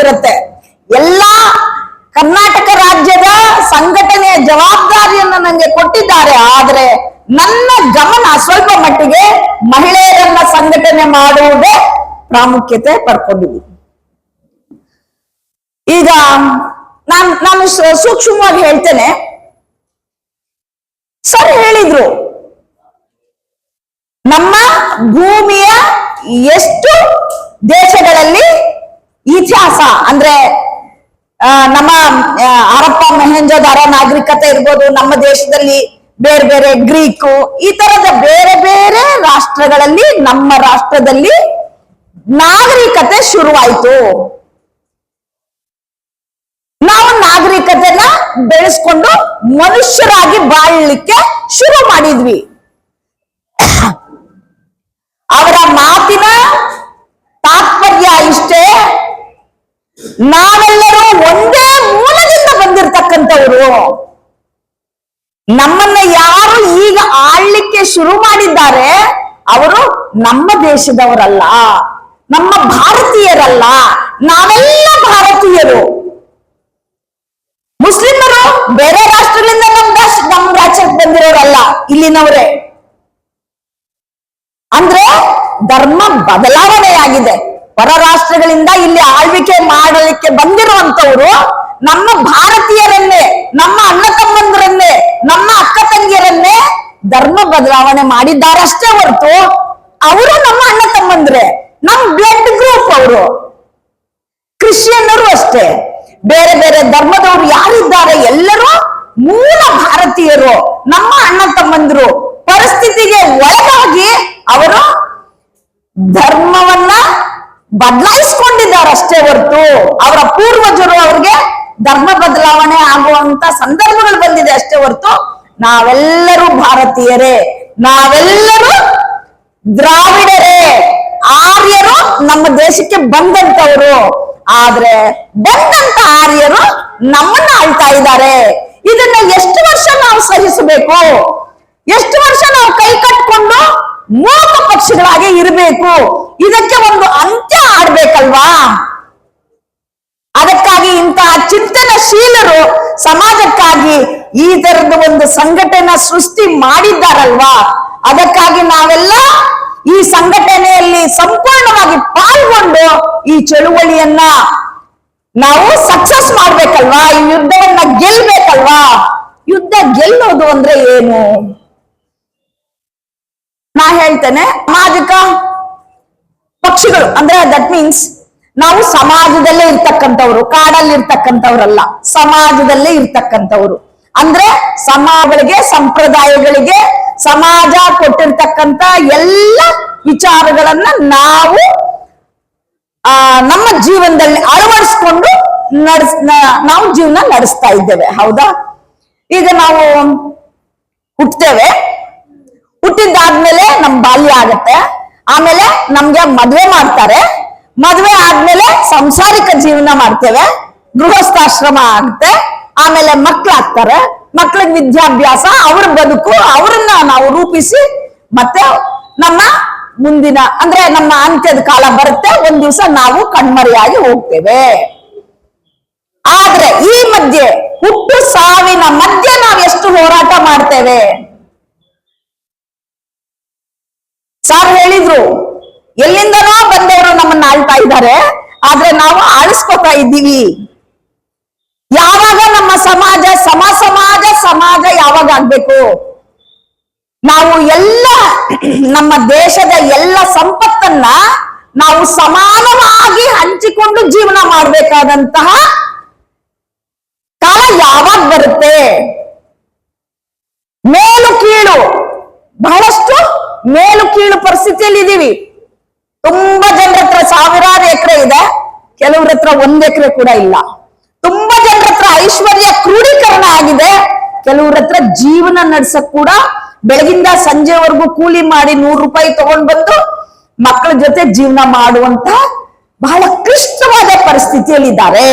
ಆಗಿರುತ್ತೆ. ಎಲ್ಲಾ ಕರ್ನಾಟಕ ರಾಜ್ಯದ ಸಂಘಟನೆಯ ಜವಾಬ್ದಾರಿಯನ್ನು ನನಗೆ ಕೊಟ್ಟಿದ್ದಾರೆ. ಆದ್ರೆ ನನ್ನ ಗಮನ ಸ್ವಲ್ಪ ಮಟ್ಟಿಗೆ ಮಹಿಳೆಯರನ್ನ ಸಂಘಟನೆ ಮಾಡುವುದೇ ಪ್ರಾಮುಖ್ಯತೆ ಪಡ್ಕೊಂಡಿದ್ದೀನಿ. ಈಗ ನಾನು ಸೂಕ್ಷ್ಮವಾಗಿ ಹೇಳ್ತೇನೆ. ಸರ್ ಹೇಳಿದ್ರು, ನಮ್ಮ ಭೂಮಿಯ ಎಷ್ಟು ದೇಶಗಳಲ್ಲಿ ಇತಿಹಾಸ ಅಂದ್ರೆ ನಮ್ಮ ಹರಪ್ಪ ಮೊಹೆಂಜೋದಾರೋ ನಾಗರಿಕತೆ ಇರ್ಬೋದು, ನಮ್ಮ ದೇಶದಲ್ಲಿ ಬೇರೆ ಬೇರೆ ಗ್ರೀಕು, ಈ ತರದ ಬೇರೆ ಬೇರೆ ರಾಷ್ಟ್ರಗಳಲ್ಲಿ ನಮ್ಮ ರಾಷ್ಟ್ರದಲ್ಲಿ ನಾಗರಿಕತೆ ಶುರುವಾಯಿತು. ನಾವು ನಾಗರಿಕತೆನ ಬೆಳೆಸ್ಕೊಂಡು ಮನುಷ್ಯರಾಗಿ ಬಾಳಲಿಕ್ಕೆ ಶುರು ಮಾಡಿದ್ವಿ. ಅವರ ಮಾತಿನ ತಾತ್ಪರ್ಯ ಇಷ್ಟೇ, ನಾವೆಲ್ಲರೂ ಒಂದೇ ಮೂಲದಿಂದ ಬಂದಿರತಕ್ಕಂಥವ್ರು. ನಮ್ಮನ್ನ ಯಾರು ಈಗ ಆಳ್ಲಿಕ್ಕೆ ಶುರು ಮಾಡಿದ್ದಾರೆ ಅವರು ನಮ್ಮ ದೇಶದವರಲ್ಲ, ನಮ್ಮ ಭಾರತೀಯರಲ್ಲ, ನಾವೆಲ್ಲ ಭಾರತೀಯರು. ಮುಸ್ಲಿಮರು ಬೇರೆ ರಾಷ್ಟ್ರಗಳಿಂದ ನಮ್ಮ ರಾಜ್ಯಕ್ಕೆ ಬಂದಿರೋರಲ್ಲ, ಇಲ್ಲಿನವರೇ. ಅಂದ್ರೆ ಧರ್ಮ ಬದಲಾವಣೆಯಾಗಿದೆ. ಹೊರ ರಾಷ್ಟ್ರಗಳಿಂದ ಇಲ್ಲಿ ಆಳ್ವಿಕೆ ಮಾಡಲಿಕ್ಕೆ ಬಂದಿರುವಂತವರು ನಮ್ಮ ಭಾರತೀಯರನ್ನೇ, ನಮ್ಮ ಅಣ್ಣ ತಮ್ಮಂದಿರನ್ನೇ, ನಮ್ಮ ಅಕ್ಕ ತಂಗಿಯರನ್ನೇ ಧರ್ಮ ಬದಲಾವಣೆ ಮಾಡಿದ್ದಾರಷ್ಟೇ ಹೊರತು ಅವರು ನಮ್ಮ ಅಣ್ಣ ತಮ್ಮಂದ್ರೆ, ನಮ್ ಬ್ಲಡ್ ಗ್ರೂಪ್ ಅವರು. ಕ್ರಿಶ್ಚಿಯನ್ನರು ಅಷ್ಟೇ, ಬೇರೆ ಬೇರೆ ಧರ್ಮದವರು ಯಾರಿದ್ದಾರೆ ಎಲ್ಲರೂ ಮೂಲ ಭಾರತೀಯರು, ನಮ್ಮ ಅಣ್ಣ ತಮ್ಮಂದ್ರು. ಪರಿಸ್ಥಿತಿಗೆ ಒಳಗಾಗಿ ಅವರು ಧರ್ಮವನ್ನ ಬದಲಾಯಿಸ್ಕೊಂಡಿದ್ದಾರಷ್ಟೇ ಹೊರತು ಅವರ ಪೂರ್ವಜರು ಅವ್ರಿಗೆ ಧರ್ಮ ಬದಲಾವಣೆ ಆಗುವಂತ ಸಂದರ್ಭಗಳು ಬಂದಿದೆ ಅಷ್ಟೇ ಹೊರತು ನಾವೆಲ್ಲರೂ ಭಾರತೀಯರೇ, ನಾವೆಲ್ಲರೂ ದ್ರಾವಿಡರೇ, ಆರ್ಯರು ನಮ್ಮ ದೇಶಕ್ಕೆ ಬಂದಂತವರು. ಆದ್ರೆ ಬಂದಂತ ಆರ್ಯರು ನಮ್ಮನ್ನ ಆಳ್ತಾ ಇದ್ದಾರೆ. ಇದನ್ನ ಎಷ್ಟು ವರ್ಷ ನಾವು ಸಹಿಸಬೇಕು? ಎಷ್ಟು ವರ್ಷ ನಾವು ಕೈ ಕಟ್ಕೊಂಡು ಮೂಕ ಪಕ್ಷಿಗಳಾಗಿ ಇರಬೇಕು? ಇದಕ್ಕೆ ಒಂದು ಅಂತ್ಯ ಆಡ್ಬೇಕಲ್ವಾ? ಅದಕ್ಕಾಗಿ ಇಂತಹ ಚಿಂತನಶೀಲರು ಸಮಾಜಕ್ಕಾಗಿ ಈ ತರದ ಒಂದು ಸಂಘಟನೆ ಸೃಷ್ಟಿ ಮಾಡಿದ್ದಾರಲ್ವಾ? ಅದಕ್ಕಾಗಿ ನಾವೆಲ್ಲ ಈ ಸಂಘಟನೆಯಲ್ಲಿ ಸಂಪೂರ್ಣವಾಗಿ ಪಾಲ್ಗೊಂಡು ಈ ಚಳುವಳಿಯನ್ನ ನಾವು ಸಕ್ಸಸ್ ಮಾಡ್ಬೇಕಲ್ವಾ? ಈ ಯುದ್ಧವನ್ನ ಗೆಲ್ಬೇಕಲ್ವಾ? ಯುದ್ಧ ಗೆಲ್ಲೋದು ಅಂದ್ರೆ ಏನು? ನಾ ಹೇಳ್ತೇನೆ, ಸಾಮಾಜಿಕ ಪಕ್ಷಿಗಳು ಅಂದ್ರೆ ದಟ್ ಮೀನ್ಸ್ ನಾವು ಸಮಾಜದಲ್ಲೇ ಇರ್ತಕ್ಕಂಥವ್ರು, ಕಾಡಲ್ಲಿ ಇರ್ತಕ್ಕಂಥವ್ರಲ್ಲ, ಸಮಾಜದಲ್ಲೇ ಇರ್ತಕ್ಕಂಥವ್ರು. ಅಂದ್ರೆ ಸಮಾಜಗಳಿಗೆ, ಸಂಪ್ರದಾಯಗಳಿಗೆ ಸಮಾಜ ಕೊಟ್ಟಿರ್ತಕ್ಕಂಥ ಎಲ್ಲ ವಿಚಾರಗಳನ್ನ ನಾವು ನಮ್ಮ ಜೀವನದಲ್ಲಿ ಅಳವಡಿಸ್ಕೊಂಡು ನಾವು ಜೀವನ ನಡೆಸ್ತಾ ಇದ್ದೇವೆ. ಹೌದಾ? ಈಗ ನಾವು ಹುಟ್ಟುತ್ತೇವೆ, ಹುಟ್ಟಿದ್ದಾದ್ಮೇಲೆ ನಮ್ ಬಾಲ್ಯ ಆಗತ್ತೆ, ಆಮೇಲೆ ನಮ್ಗೆ ಮದ್ವೆ ಮಾಡ್ತಾರೆ, ಮದ್ವೆ ಆದ್ಮೇಲೆ ಸಂಸಾರಿಕ ಜೀವನ ಮಾಡ್ತೇವೆ, ಗೃಹಸ್ಥಾಶ್ರಮ ಆಗುತ್ತೆ, ಆಮೇಲೆ ಮಕ್ಳಾಗ್ತಾರೆ, ಮಕ್ಳಿಗೆ ವಿದ್ಯಾಭ್ಯಾಸ, ಅವ್ರ ಬದುಕು, ಅವ್ರನ್ನ ನಾವು ರೂಪಿಸಿ ಮತ್ತೆ ನಮ್ಮ ಮುಂದಿನ ಅಂದ್ರೆ ನಮ್ಮ ಅಂತ್ಯದ ಕಾಲ ಬರುತ್ತೆ. ಒಂದ್ ದಿವಸ ನಾವು ಕಣ್ಮರೆಯಾಗಿ ಹೋಗ್ತೇವೆ. ಆದ್ರೆ ಈ ಮಧ್ಯೆ ಹುಟ್ಟು ಸಾವಿನ ಮಧ್ಯೆ ನಾವು ಎಷ್ಟು ಹೋರಾಟ ಮಾಡ್ತೇವೆ? ಸಾರ್ ಹೇಳಿದ್ರು, ಎಲ್ಲಿಂದನೋ ಬಂದವರು ನಮ್ಮನ್ನ ಆಳ್ತಾ ಇದ್ದಾರೆ, ಆದ್ರೆ ನಾವು ಆಳಿಸ್ಕೊತಾ ಇದ್ದೀವಿ. ಯಾವಾಗ ನಮ್ಮ ಸಮಾಜ ಸಮಾಜ ಯಾವಾಗ ಆಗ್ಬೇಕು? ನಾವು ಎಲ್ಲ ನಮ್ಮ ದೇಶದ ಎಲ್ಲ ಸಂಪತ್ತನ್ನ ನಾವು ಸಮಾನವಾಗಿ ಹಂಚಿಕೊಂಡು ಜೀವನ ಮಾಡಬೇಕಾದಂತಹ ಕಾಲ ಯಾವಾಗ ಬರುತ್ತೆ? ಮೇಲು ಕೀಳು, ಬಹಳಷ್ಟು ಮೇಲು ಕೀಳು ಪರಿಸ್ಥಿತಿಯಲ್ಲಿ ಇದೀವಿ. ತುಂಬಾ ಜನರ ಹತ್ರ ಸಾವಿರಾರು ಎಕರೆ ಇದೆ, ಕೆಲವ್ರ ಹತ್ರ 1 ಎಕರೆ ಕೂಡ ಇಲ್ಲ. ತುಂಬಾ ಜನರ ಹತ್ರ ಐಶ್ವರ್ಯ ಕ್ರೋಢೀಕರಣ ಆಗಿದೆ, ಕೆಲವ್ರ ಹತ್ರ ಜೀವನ ನಡ್ಸಕ್ ಕೂಡ ಬೆಳಗಿಂದ ಸಂಜೆವರೆಗೂ ಕೂಲಿ ಮಾಡಿ 100 ರೂಪಾಯಿ ತಗೊಂಡ್ ಬಂದು ಮಕ್ಕಳ ಜೊತೆ ಜೀವನ ಮಾಡುವಂತ ಬಹಳ ಕ್ಲಿಷ್ಟವಾದ ಪರಿಸ್ಥಿತಿಯಲ್ಲಿದ್ದಾರೆ.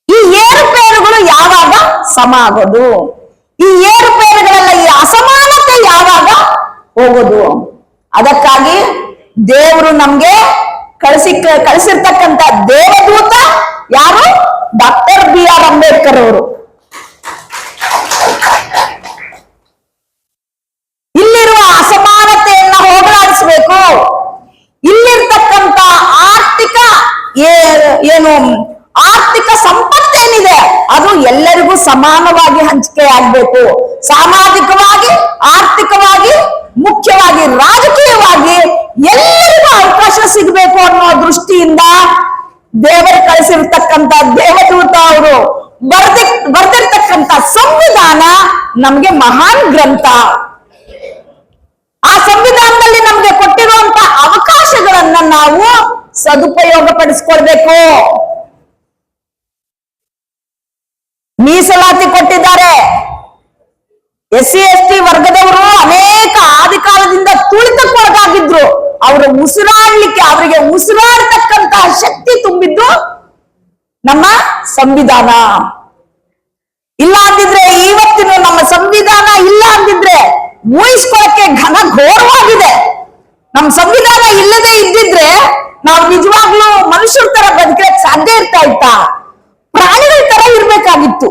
ಈ ಏರುಪೇರುಗಳು ಯಾವಾಗ ಸಮ ಆಗೋದು? ಈ ಏರುಪೇರುಗಳೆಲ್ಲ, ಈ ಅಸಮಾನತೆ ಯಾವಾಗ ಹೋಗೋದು? ಅದಕ್ಕಾಗಿ ದೇವರು ನಮ್ಗೆ ಕಳಿಸಿರ್ತಕ್ಕಂತ ದೇವದೂತ ಯಾರು? ಡಾಕ್ಟರ್ BR ಅಂಬೇಡ್ಕರ್ ಅವರು. ಇಲ್ಲಿರುವ ಅಸಮಾನತೆಯನ್ನ ಹೋಗಲಾಡಿಸಬೇಕು. ಇಲ್ಲಿರ್ತಕ್ಕಂತ ಆರ್ಥಿಕ ಸಂಪತ್ತೇನಿದೆ ಅದು ಎಲ್ಲರಿಗೂ ಸಮಾನವಾಗಿ ಹಂಚಿಕೆ ಆಗ್ಬೇಕು. ಸಾಮಾಜಿಕವಾಗಿ, ಆರ್ಥಿಕವಾಗಿ, ಮುಖ್ಯವಾಗಿ ರಾಜಕೀಯವಾಗಿ ಎಲ್ಲರಿಗೂ ಅವಕಾಶ ಸಿಗಬೇಕು ಅನ್ನೋ ದೃಷ್ಟಿಯಿಂದ ದೇವರು ಕಳಿಸಿರ್ತಕ್ಕಂತ ದೇವದೂತ ಅವರು ಬರ್ದಿರ್ತಕ್ಕಂತ ಸಂವಿಧಾನ ನಮ್ಗೆ ಮಹಾನ್ ಗ್ರಂಥ. ಆ ಸಂವಿಧಾನದಲ್ಲಿ ನಮ್ಗೆ ಕೊಟ್ಟಿರುವಂತ ಅವಕಾಶಗಳನ್ನ ನಾವು ಸದುಪಯೋಗ ಪಡಿಸ್ಕೊಳ್ಬೇಕು. ಮೀಸಲಾತಿ ಕೊಟ್ಟಿದ್ದಾರೆ. SC ST ವರ್ಗದವರು ಅನೇಕ ಆದಿಕಾಲದಿಂದ ತುಳಿತಕ್ಕೊಳಗಾಗಿದ್ರು. ಅವರು ಅವರಿಗೆ ಉಸಿರಾಡ್ತಕ್ಕಂತಹ ಶಕ್ತಿ ತುಂಬಿದ್ದು ನಮ್ಮ ಸಂವಿಧಾನ. ಇಲ್ಲ ಅಂದಿದ್ರೆ ಇವತ್ತಿನ ನಮ್ಮ ಸಂವಿಧಾನ ಇಲ್ಲ ಅಂದಿದ್ರೆ ಊಹಿಸ್ಕೊಳ್ಳಕ್ಕೆ ಘೋರವಾಗಿದೆ. ನಮ್ಮ ಸಂವಿಧಾನ ಇಲ್ಲದೆ ಇದ್ದಿದ್ರೆ ನಾವು ನಿಜವಾಗ್ಲೂ ಮನುಷ್ಯರ ತರ ಬದುಕಕ್ಕೆ ಸಾಧ್ಯ ಇತ್ತಾ? ಪ್ರಾಣಿಗಳ ತರ ಇರ್ಬೇಕಾಗಿತ್ತು.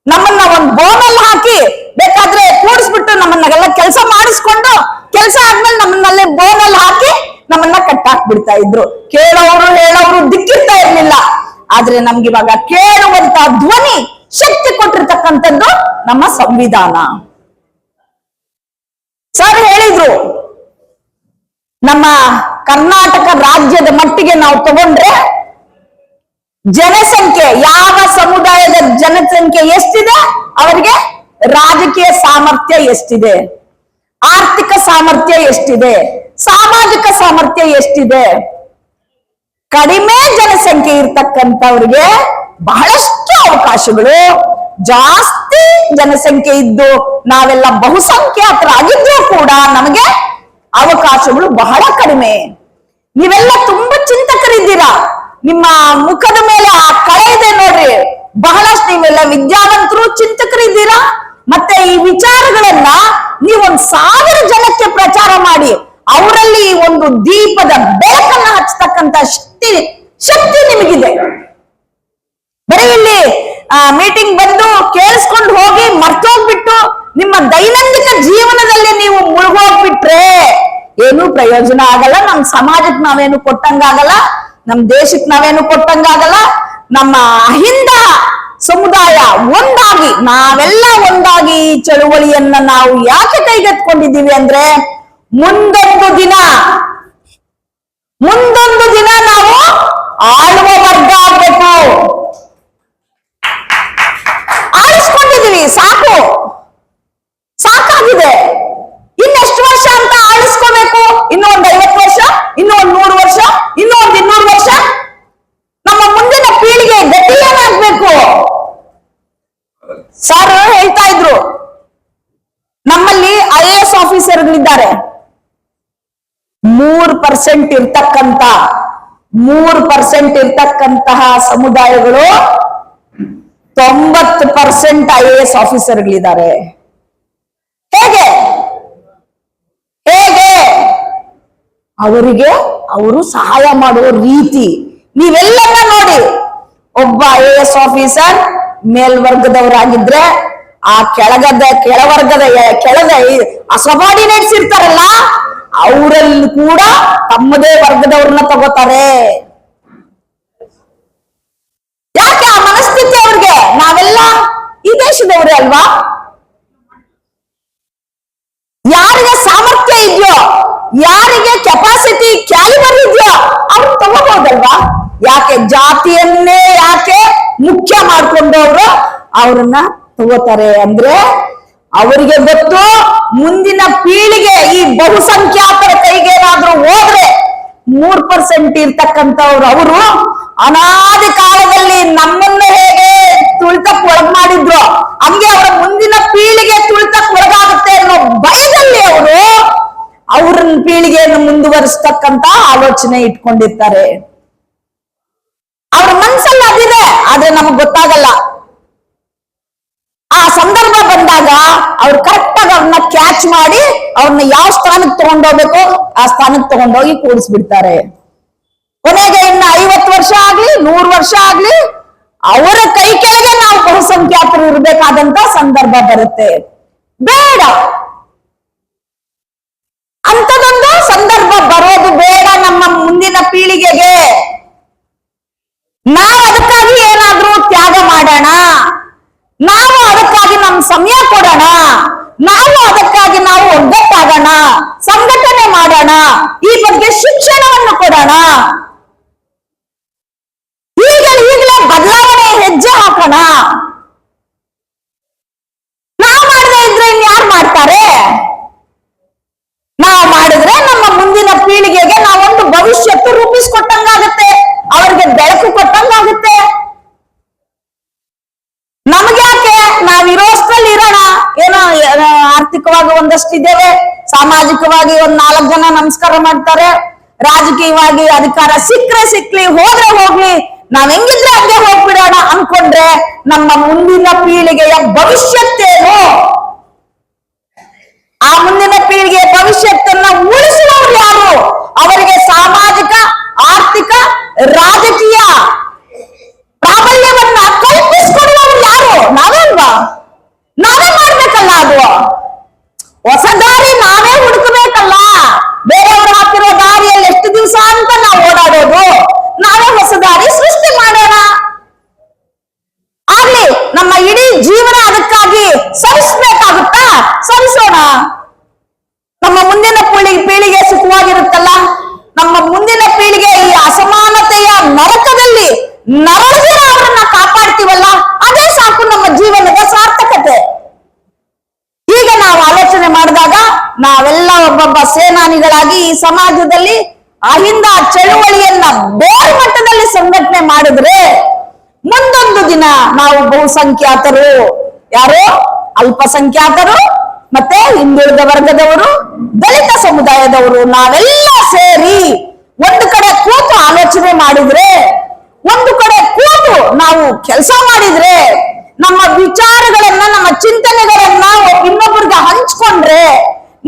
ನಮ್ಮನ್ನ ಒಂದು ಬೋನಲ್ಲಿ ಹಾಕಿ ಬೇಕಾದ್ರೆ ಕೂಡಿಸ್ಬಿಟ್ಟು ನಮ್ಮನ್ನೆಲ್ಲ ಕೆಲಸ ಮಾಡಿಸ್ಕೊಂಡು ಕೆಲಸ ಆದ್ಮೇಲೆ ನಮ್ಮನ್ನಲ್ಲಿ ಬೋನಲ್ಲಿ ಹಾಕಿ ನಮ್ಮನ್ನ ಕಟ್ಟಾಕ್ಬಿಡ್ತಾ ಇದ್ರು. ಕೇಳೋರು ಹೇಳೋರು ದಿಕ್ಕಿರ್ತಾ ಇರ್ಲಿಲ್ಲ. ಆದ್ರೆ ನಮ್ಗೆ ಇವಾಗ ಕೇಳುವಂತ ಧ್ವನಿ ಶಕ್ತಿ ಕೊಟ್ಟಿರ್ತಕ್ಕಂಥದ್ದು ನಮ್ಮ ಸಂವಿಧಾನ. ಸರ್ ಹೇಳಿದ್ರು, ನಮ್ಮ ಕರ್ನಾಟಕ ರಾಜ್ಯದ ಮಟ್ಟಿಗೆ ನಾವು ತಗೊಂಡ್ರೆ ಜನಸಂಖ್ಯೆ, ಯಾವ ಸಮುದಾಯದ ಜನಸಂಖ್ಯೆ ಎಷ್ಟಿದೆ ಅವರಿಗೆ ರಾಜಕೀಯ ಸಾಮರ್ಥ್ಯ ಎಷ್ಟಿದೆ, ಆರ್ಥಿಕ ಸಾಮರ್ಥ್ಯ ಎಷ್ಟಿದೆ, ಸಾಮಾಜಿಕ ಸಾಮರ್ಥ್ಯ ಎಷ್ಟಿದೆ. ಕಡಿಮೆ ಜನಸಂಖ್ಯೆ ಇರ್ತಕ್ಕಂಥವ್ರಿಗೆ ಬಹಳಷ್ಟು ಅವಕಾಶಗಳು, ಜಾಸ್ತಿ ಜನಸಂಖ್ಯೆ ಇದ್ದು ನಾವೆಲ್ಲ ಬಹುಸಂಖ್ಯಾತರಾಗಿದ್ರೂ ಕೂಡ ನಮಗೆ ಅವಕಾಶಗಳು ಬಹಳ ಕಡಿಮೆ. ನೀವೆಲ್ಲ ತುಂಬಾ ಚಿಂತಕರಿದ್ದೀರಾ. ನಿಮ್ಮ ಮುಖದ ಮೇಲೆ ಆ ಕಳೆ ಇದೆ ನೋಡ್ರಿ. ಬಹಳಷ್ಟು ನೀವೆಲ್ಲ ವಿದ್ಯಾವಂತರು, ಚಿಂತಕರಿದ್ದೀರಾ. ಮತ್ತೆ ಈ ವಿಚಾರಗಳನ್ನ ನೀವೊಂದು 1000 ಜನಕ್ಕೆ ಪ್ರಚಾರ ಮಾಡಿ ಅವರಲ್ಲಿ ಒಂದು ದೀಪದ ಬೆಳಕನ್ನ ಹಚ್ಚತಕ್ಕಂತ ಶಕ್ತಿ ನಿಮಗಿದೆ. ಬರೀ ಇಲ್ಲಿ ಮೀಟಿಂಗ್ ಬಂದು ಕೇಳಿಸ್ಕೊಂಡು ಹೋಗಿ ಮರ್ತೋಗ್ಬಿಟ್ಟು ನಿಮ್ಮ ದೈನಂದಿನ ಜೀವನದಲ್ಲಿ ನೀವು ಮುಳುಗೋಗ್ಬಿಟ್ರೆ ಏನೂ ಪ್ರಯೋಜನ ಆಗಲ್ಲ. ನಮ್ಮ ಸಮಾಜಕ್ಕೆ ನಾವೇನು ಕೊಟ್ಟಂಗಾಗಲ್ಲ, ನಮ್ಮ ದೇಶಕ್ಕೆ ನಾವೇನು ಕೊಟ್ಟಂಗಾಗಲ್ಲ. ನಮ್ಮ ಅಹಿಂದ ಸಮುದಾಯ ನಾವೆಲ್ಲ ಒಂದಾಗಿ ಚಳುವಳಿಯನ್ನ ನಾವು ಯಾಕೆ ಕೈಗೆತ್ಕೊಂಡಿದ್ದೀವಿ ಅಂದ್ರೆ ಮುಂದೊಂದು ದಿನ ನಾವು ಆಳುವ ವರ್ಗ ಆಗ್ಬೇಕು. ಆಳಿಸ್ಕೊಂಡಿದೀವಿ, ಸಾಕಾಗಿದೆ. ಇನ್ನೆಷ್ಟು ವರ್ಷ ಅಂತ ಆಳಿಸ್ಕೋಬೇಕು? ಇನ್ನೂ ಒಂದು 50 ವರ್ಷ, ಇನ್ನೂ ಒಂದು 100 ವರ್ಷ, ಇನ್ನೂ ಒಂದು 200 ವರ್ಷ. ನಮ್ಮ ಮುಂದಿನ ಪೀಳಿಗೆ ಗತಿ ಏನಾಗ್ಬೇಕು? ಸರ್ ಹೇಳ್ತಾ ಇದ್ರು, ನಮ್ಮಲ್ಲಿ IAS ಆಫೀಸರ್ಗಳಿದ್ದಾರೆ. 3% ಇರ್ತಕ್ಕಂತಹ ಸಮುದಾಯಗಳು 90% IAS ಆಫೀಸರ್ಗಳಿದ್ದಾರೆ. ಹೇಗೆ ಅವರಿಗೆ ಅವರು ಸಹಾಯ ಮಾಡುವ ರೀತಿ ನೀವೆಲ್ಲನ್ನ ನೋಡಿ. ಒಬ್ಬ IAS ಆಫೀಸರ್ ಮೇಲ್ವರ್ಗದವರಾಗಿದ್ರೆ ಆ ಕೆಳವರ್ಗದ ಅಸಬಾರ್ಡಿನೇಟ್ಸ್ ಇರ್ತಾರಲ್ಲ ಅವರಲ್ಲಿ ಕೂಡ ತಮ್ಮದೇ ವರ್ಗದವ್ರನ್ನ ತಗೋತಾರೆ. ಯಾಕೆ ಆ ಮನಸ್ಥಿತಿ ಅವ್ರಿಗೆ? ನಾವೆಲ್ಲ ಈ ದೇಶದವ್ರೆ ಅಲ್ವಾ? ಯಾರಿಗೆ ಸಾಮರ್ಥ್ಯ ಇದೆಯೋ, ಯಾರಿಗೆ ಕೆಪಾಸಿಟಿ ಕ್ಯಾಲಿಬರ್ ಇದೆಯೋ ಅವ್ರು ತಗೋಬಹುದಲ್ವಾ? ಯಾಕೆ ಜಾತಿಯನ್ನೇ ಮುಖ್ಯ ಮಾಡ್ಕೊಂಡವ್ರು ಅವ್ರನ್ನ ತಗೋತಾರೆ ಅಂದ್ರೆ ಅವರಿಗೆ ಗೊತ್ತು, ಮುಂದಿನ ಪೀಳಿಗೆ ಈ ಬಹುಸಂಖ್ಯಾತರ ಕೈಗೆ ಏನಾದ್ರೂ ಹೋದ್ರೆ 3% ಇರ್ತಕ್ಕಂಥವ್ರು ಅವರು ಅನಾದಿ ಕಾಲದಲ್ಲಿ ನಮ್ಮನ್ನ ಹೇಗೆ ತುಳಿತಕ್ಕೆ ಒಳಗ್ ಮಾಡಿದ್ರು ಹಂಗೆ ಅವರ ಮುಂದಿನ ಪೀಳಿಗೆ ತುಳಿತಕ್ಕೆ ಒಳಗಾಗುತ್ತೆ ಅನ್ನೋ ಭಯದಲ್ಲಿ ಅವ್ರ ಪೀಳಿಗೆಯನ್ನು ಮುಂದುವರಿಸ್ತಕ್ಕಂತ ಆಲೋಚನೆ ಇಟ್ಕೊಂಡಿರ್ತಾರೆ. ಅವ್ರ ಮನ್ಸಲ್ಲಿ ಅದಿದೆ, ಆದ್ರೆ ನಮಗ್ ಗೊತ್ತಾಗಲ್ಲ. ಆ ಸಂದರ್ಭ ಬಂದಾಗ ಅವ್ರು ಕರೆಕ್ಟ್ ಆಗಿ ಅವ್ರನ್ನ ಕ್ಯಾಚ್ ಮಾಡಿ ಅವ್ರನ್ನ ಯಾವ ಸ್ಥಾನಕ್ಕೆ ತಗೊಂಡೋಗ್ಬೇಕು ಆ ಸ್ಥಾನಕ್ಕೆ ತಗೊಂಡೋಗಿ ಕೂಡಿಸ್ಬಿಡ್ತಾರೆ. ಕೊನೆಗೆ ಇನ್ನು 50 ವರ್ಷ ಆಗ್ಲಿ 100 ವರ್ಷ ಆಗ್ಲಿ ಅವರ ಕೈ ಕೆಳಗೆ ನಾವು ಬಹುಸಂಖ್ಯಾತರು ಇರಬೇಕಾದಂತ ಸಂದರ್ಭ ಬರುತ್ತೆ. ಬೇಡ, ಅಂತದೊಂದು ಸಂದರ್ಭ ಬರೋದು ಬೇಡ ನಮ್ಮ ಮುಂದಿನ ಪೀಳಿಗೆಗೆ. ನಾವು ಅದಕ್ಕಾಗಿ ಏನಾದ್ರೂ ತ್ಯಾಗ ಮಾಡೋಣ, ನಾವು ಅದಕ್ಕಾಗಿ ನಮ್ಮ ಸಮಯ ಕೊಡೋಣ, ನಾವು ಅದಕ್ಕಾಗಿ ನಾವು ಒಗ್ಗಟ್ಟಾಗೋಣ, ಸಂಘಟನೆ ಮಾಡೋಣ, ಈ ಬಗ್ಗೆ ಶಿಕ್ಷಣವನ್ನು ಕೊಡೋಣ, ಈಗಲೇ ಬದಲಾವಣೆ ಹೆಜ್ಜೆ ಹಾಕೋಣ. ನಾವು ಮಾಡದೇ ಇದ್ರೆ ಇನ್ಯಾರು ಮಾಡ್ತಾರೆ? ನಾವು ಮಾಡಿದ್ರೆ ನಮ್ಮ ಮುಂದಿನ ಪೀಳಿಗೆಗೆ ನಾವೊಂದು ಭವಿಷ್ಯತ್ತು ರೂಪಿಸ್ಕೊಟ್ಟಂಗಾಗುತ್ತೆ, ಅವ್ರಿಗೆ ಬೆಳಕು ಕೊಟ್ಟಂಗಾಗುತ್ತೆ. ನಮ್ಗ್ಯಾಕೆ ನಾವಿರೋಷ್ಟರಲ್ಲಿ ಇರೋಣ, ಏನೋ ಆರ್ಥಿಕವಾಗಿ ಒಂದಷ್ಟಿದ್ದೇವೆ, ಸಾಮಾಜಿಕವಾಗಿ 4 ಜನ ನಮಸ್ಕಾರ ಮಾಡ್ತಾರೆ, ರಾಜಕೀಯವಾಗಿ ಅಧಿಕಾರ ಸಿಕ್ಕ್ರೆ ಸಿಕ್ಲಿ, ಹೋದ್ರೆ ಹೋಗ್ಲಿ, ನಾವ್ ಹೆಂಗಿದ್ರೆ ಹಂಗೆ ಹೋಗ್ಬಿಡೋಣ ಅನ್ಕೊಂಡ್ರೆ ನಮ್ಮ ಮುಂದಿನ ಪೀಳಿಗೆಯ ಭವಿಷ್ಯತ್ತೇನು? ಆ ಮುಂದಿನ ಪೀಳಿಗೆಯ ಭವಿಷ್ಯತ್ತನ್ನ ಉಳಿಸುವವರು ಯಾರು? ಅವರಿಗೆ ಸಾಮಾಜಿಕ, ಆರ್ಥಿಕ, ರಾಜಕೀಯ ಪ್ರಾಬಲ್ಯವನ್ನ ಕಲ್ಪಿಸಿಕೊಡುವವರು ಯಾರು? ನಾವೇಲ್ವಾ? ನಾವೇ ಮಾಡ್ಬೇಕಲ್ಲ. ಅದು ಹೊಸ ದಾರಿ ನಾವೇ ಹುಡುಕಬೇಕಲ್ಲ. ಬೇರೆಯವರು ಹಾಕಿರೋ ದಾರಿಯಲ್ಲಿ ಎಷ್ಟು ದಿವಸ ಅಂತ ನಾವು ಓಡಾಡೋದು? ನಾವೇ ಹೊಸ ದಾರಿ ಸೃಷ್ಟಿ ಮಾಡೋಣ. ಆಗ್ಲಿ, ನಮ್ಮ ಇಡೀ ಜೀವನ ಅದಕ್ಕಾಗಿ ಸರಿಸಬೇಕಾಗುತ್ತಾ? ಸರಿಸೋಣ. ನಮ್ಮ ಮುಂದಿನ ಪೀಳಿಗೆ ಸುಖವಾಗಿರುತ್ತಲ್ಲ. ನಮ್ಮ ಮುಂದಿನ ಪೀಳಿಗೆ ಈ ಅಸಮಾನತೆಯ ನರಕದಲ್ಲಿ ನರಳದಿರ ಅವರನ್ನ ಕಾಪಾಡ್ತೀವಲ್ಲ, ಅದೇ ಸಾಕು ನಮ್ಮ ಜೀವನದ ಸಾರ್ಥಕತೆ. ಈಗ ನಾವು ಆಲೋಚನೆ ಮಾಡಿದಾಗ ನಾವೆಲ್ಲ ಒಬ್ಬೊಬ್ಬ ಸೇನಾನಿಗಳಾಗಿ ಈ ಸಮಾಜದಲ್ಲಿ ಅಹಿಂದ ಚಳುವಳಿಯನ್ನ ಬೇರೆ ಮಟ್ಟದಲ್ಲಿ ಸಂಘಟನೆ ಮಾಡಿದ್ರೆ ಮುಂದೊಂದು ದಿನ ನಾವು ಬಹುಸಂಖ್ಯಾತರು, ಯಾರೋ ಅಲ್ಪಸಂಖ್ಯಾತರು, ಮತ್ತೆ ಹಿಂದುಳಿದ ವರ್ಗದವರು, ದಲಿತ ಸಮುದಾಯದವರು ನಾವೆಲ್ಲ ಸೇರಿ ಒಂದು ಕಡೆ ಕೂತು ಆಲೋಚನೆ ಮಾಡಿದ್ರೆ, ಒಂದು ಕಡೆ ಕೂತು ನಾವು ಕೆಲಸ ಮಾಡಿದ್ರೆ, ನಮ್ಮ ವಿಚಾರಗಳನ್ನ, ನಮ್ಮ ಚಿಂತನೆಗಳನ್ನ ಇನ್ನೊಬ್ಬರಿಗೆ ಹಂಚ್ಕೊಂಡ್ರೆ,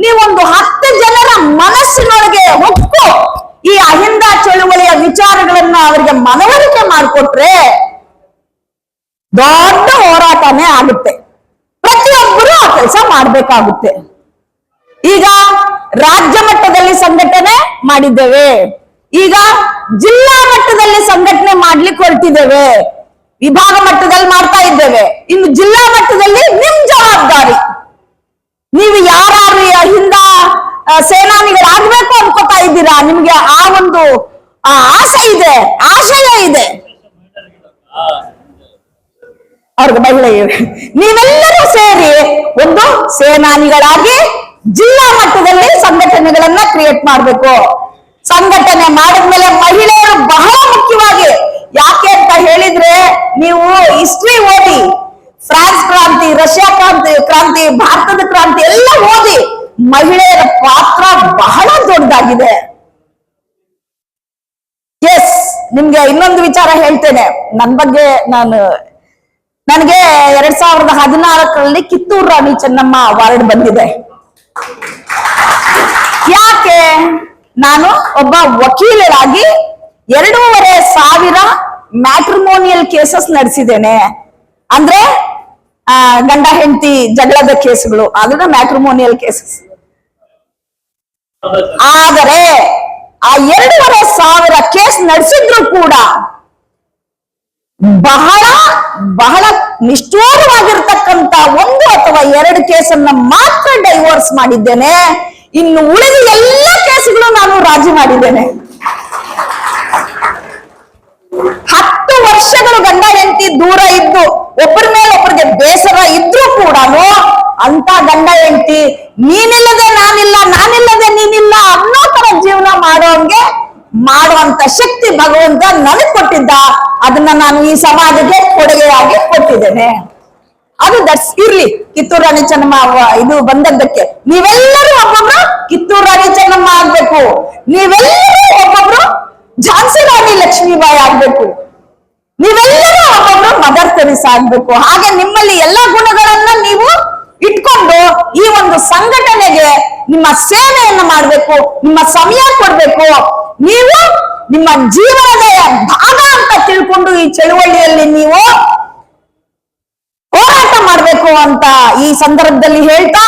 ನೀವೊಂದು 10 ಜನರ ಮನಸ್ಸಿನೊಳಗೆ ಹೊಕ್ಕು ಈ ಅಹಿಂದ ಚಳುವಳಿಯ ವಿಚಾರಗಳನ್ನ ಅವರಿಗೆ ಮನವರಿಕೆ ಮಾಡಿಕೊಟ್ರೆ ದೊಡ್ಡ ಹೋರಾಟನೇ ಆಗುತ್ತೆ. ಪ್ರತಿಯೊಬ್ಬರು ಆ ಕೆಲಸ ಮಾಡ್ಬೇಕಾಗುತ್ತೆ. ಈಗ ರಾಜ್ಯ ಮಟ್ಟದಲ್ಲಿ ಸಂಘಟನೆ ಮಾಡಿದ್ದೇವೆ, ಈಗ ಜಿಲ್ಲಾ ಮಟ್ಟದಲ್ಲಿ ಸಂಘಟನೆ ಮಾಡ್ಲಿಕ್ಕೆ ಹೊರಟಿದ್ದೇವೆ, ವಿಭಾಗ ಮಟ್ಟದಲ್ಲಿ ಮಾಡ್ತಾ ಇದ್ದೇವೆ, ಇನ್ನು ಜಿಲ್ಲಾ ಮಟ್ಟದಲ್ಲಿ ನಿಮ್ ಜವಾಬ್ದಾರಿ. ನೀವು ಯಾರು ಹಿಂದ ಸೇನಾನಿಗಳಾಗ್ಬೇಕು ಅನ್ಕೋತಾ ಇದ್ದೀರಾ, ನಿಮ್ಗೆ ಆ ಒಂದು ಆಸೆ ಇದೆ, ಆಶಯ ಇದೆ, ಅವ್ರಿಗೆ ಮಹಿಳೆಯರು ನೀವೆಲ್ಲರೂ ಸೇರಿ ಒಂದು ಸೇನಾನಿಗಳಾಗಿ ಜಿಲ್ಲಾ ಮಟ್ಟದಲ್ಲಿ ಸಂಘಟನೆಗಳನ್ನ ಕ್ರಿಯೇಟ್ ಮಾಡ್ಬೇಕು. ಸಂಘಟನೆ ಮಾಡಿದ್ಮೇಲೆ ಮಹಿಳೆಯರು ಬಹಳ ಮುಖ್ಯವಾಗಿ, ಯಾಕೆ ಅಂತ ಹೇಳಿದ್ರೆ, ನೀವು ಹಿಸ್ಟ್ರಿ ಓದಿ, ಫ್ರಾನ್ಸ್ ಕ್ರಾಂತಿ, ರಷ್ಯಾ ಕ್ರಾಂತಿ, ಭಾರತದ ಕ್ರಾಂತಿ ಎಲ್ಲ ಓದಿ, ಮಹಿಳೆಯರ ಪಾತ್ರ ಬಹಳ ದೊಡ್ಡದಾಗಿದೆ. ಎಸ್, ನಿಮ್ಗೆ ಇನ್ನೊಂದು ವಿಚಾರ ಹೇಳ್ತೇನೆ. ನನ್ ಬಗ್ಗೆ ನನಗೆ 2014ರಲ್ಲಿ ಕಿತ್ತೂರು ರಾಣಿ ಚೆನ್ನಮ್ಮ ಅವಾರ್ಡ್ ಬಂದಿದೆ. ಯಾಕೆ? ನಾನು ಒಬ್ಬ ವಕೀಲರಾಗಿ 2,500 ಮ್ಯಾಟ್ರಿಮೋನಿಯಲ್ ಕೇಸಸ್ ನಡೆಸಿದ್ದೇನೆ. ಅಂದ್ರೆ ಗಂಡ ಹೆಂಡತಿ ಜಗಳದ ಕೇಸ್ಗಳು, ಅದನ್ನ ಮ್ಯಾಟ್ರಿಮೋನಿಯಲ್ ಕೇಸಸ್. ಆದರೆ ಆ 2,500 ಕೇಸ್ ನಡೆಸಿದ್ರು ಕೂಡ ಬಹಳ ನಿಷ್ಠೂರವಾಗಿರ್ತಕ್ಕಂಥ 1 ಅಥವಾ 2 ಕೇಸನ್ನ ಮಾತ್ರ ಡೈವೋರ್ಸ್ ಮಾಡಿದ್ದೇನೆ. ಇನ್ನು ಉಳಿದ ಎಲ್ಲ ಕೇಸುಗಳು ನಾನು ರಾಜಿ ಮಾಡಿದ್ದೇನೆ. 10 ವರ್ಷಗಳು ಗಂಡ ಹೆಂಡತಿ ದೂರ ಇದ್ದು ಒಬ್ಬರ ಮೇಲೆ ಒಬ್ಬರಿಗೆ ಬೇಸರ ಇದ್ರೂ ಕೂಡ ಅಂತ ಗಂಡ ಹೆಂಡತಿ ನೀನಿಲ್ಲದೆ ನಾನಿಲ್ಲ, ನಾನಿಲ್ಲದೆ ನೀನಿಲ್ಲ ಅನ್ನೋ ತರ ಜೀವನ ಮಾಡುವಂತ ಶಕ್ತಿ ಭಗವಂತ ನನಗೆ ಕೊಟ್ಟಿದ್ದ. ಅದನ್ನ ನಾನು ಈ ಸಮಾಜಕ್ಕೆ ಕೊಡುಗೆಯಾಗಿ ಕೊಟ್ಟಿದ್ದೇನೆ. ಅದು ಇರ್ಲಿ. ಕಿತ್ತೂರು ರಾಣಿ ಚೆನ್ನಮ್ಮ ಇದು ಬಂದದ್ದಕ್ಕೆ ನೀವೆಲ್ಲರೂ ಒಬ್ಬೊಬ್ರು ಕಿತ್ತೂರು ರಾಣಿ ಚೆನ್ನಮ್ಮ ಆಗ್ಬೇಕು, ನೀವೆಲ್ಲರೂ ಒಬ್ಬೊಬ್ರು ಝಾನ್ಸಿ ರಾಣಿ ಲಕ್ಷ್ಮೀಬಾಯಿ ಆಗ್ಬೇಕು, ನೀವೆಲ್ಲರೂ ಒಬ್ಬೊಬ್ರು ಮದರ್ ತೆರೇಸಾ ಆಗ್ಬೇಕು. ಹಾಗೆ ನಿಮ್ಮಲ್ಲಿ ಎಲ್ಲ ಗುಣಗಳನ್ನ ನೀವು ಇಟ್ಕೊಂಡು ಈ ಒಂದು ಸಂಘಟನೆಗೆ ನಿಮ್ಮ ಸೇವೆಯನ್ನ ಮಾಡ್ಬೇಕು, ನಿಮ್ಮ ಸಮಯ ಕೊಡ್ಬೇಕು. ನೀವು ನಿಮ್ಮ ಜೀವನದ ಭಾಗ ಅಂತ ತಿಳ್ಕೊಂಡು ಈ ಚಳುವಳಿಯಲ್ಲಿ ನೀವು ಹೋರಾಟ ಮಾಡಬೇಕು ಅಂತ ಈ ಸಂದರ್ಭದಲ್ಲಿ ಹೇಳ್ತಾ